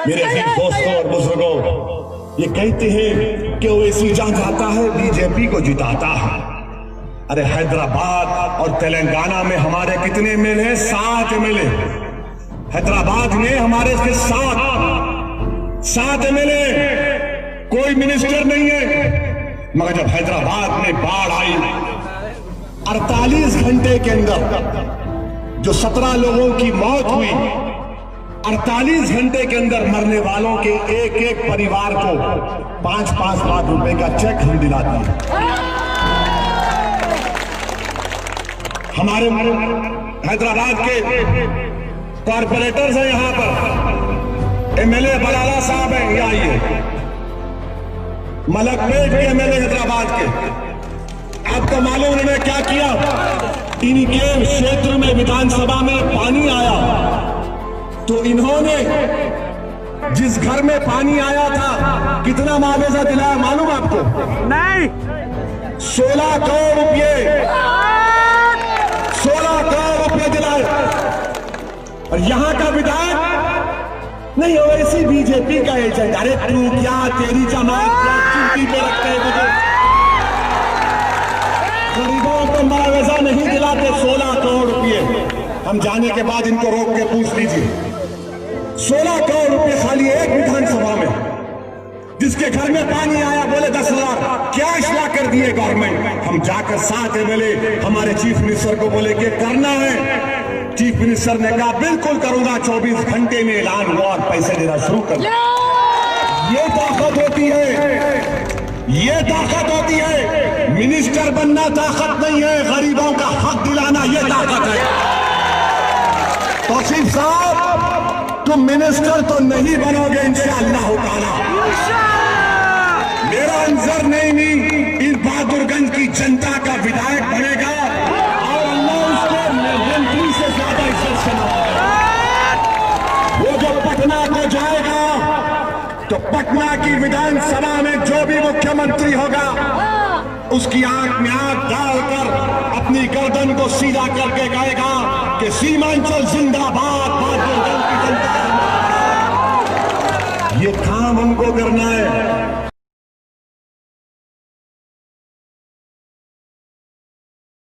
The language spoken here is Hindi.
मेरे अजीज दोस्तों और बुजुर्गों, ये कहते हैं कि ओवैसी जहां जाता है बीजेपी को जिताता है। अरे हैदराबाद और तेलंगाना में हमारे कितने एमएलए हैं? 7 एमएलए। हैदराबाद में हमारे इसके 7 एमएलए, कोई मिनिस्टर नहीं है। मगर जब हैदराबाद में बाढ़ आई, 48 घंटे के अंदर जो 17 लोगों की मौत हुई, 48 घंटे के अंदर मरने वालों के एक एक परिवार को 5-5 लाख रुपए का चेक हम दिला दिए। हमारे हैदराबाद के कॉर्पोरेटर्स हैं, यहां पर एमएलए बलाला साहब हैं, ये आइए, मलकपेट के एमएलए हैदराबाद के। आपको मालूम उन्होंने क्या किया? इनके क्षेत्र में विधानसभा में पानी आया तो इन्होंने जिस घर में पानी आया था कितना मुआवजा दिलाया मालूम आपको? नहीं। 16 करोड़ रुपए, 16 करोड़ रुपए दिलाए। और यहां का विधायक नहीं हो, ऐसी बीजेपी का एजेंट। अरे तू क्या, तेरी जमात क्या चिंती पे रखते हैं मुझे? गरीबों को मुआवजा नहीं दिलाते। 16 करोड़ रुपए हम जाने के बाद इनको रोक के पूछ लीजिए। 16 करोड़ रुपए खाली एक विधानसभा में। जिसके घर में पानी आया बोले 10 लाख कैश ला कर दिए गवर्नमेंट। हम जाकर 7 एमएलए हमारे चीफ मिनिस्टर को बोले कि करना है। चीफ मिनिस्टर ने कहा बिल्कुल करूंगा, 24 घंटे में ऐलान हुआ और पैसे देना शुरू कर दिया। ये ताकत होती है, ये ताकत होती है। मिनिस्टर बनना ताकत नहीं है, गरीबों का हक दिलाना ये ताकत है। तौसीफ साहब, तुम मिनिस्टर तो नहीं बनोगे इंशाअल्लाह ताला। मेरा अंजर नहीं इन बहादुरगंज की जनता का विधायक बनेगा और अल्लाह उसको मंत्री से ज्यादा इज्जत से नवाजेगा। वो जो पटना को जाएगा तो पटना की विधानसभा में जो भी मुख्यमंत्री होगा उसकी आंख में आंख डालकर अपनी गर्दन को सीधा करके गाएगा कि सीमांचल जिंदाबाद, बहादुरगंज की जनता। ये काम हमको करना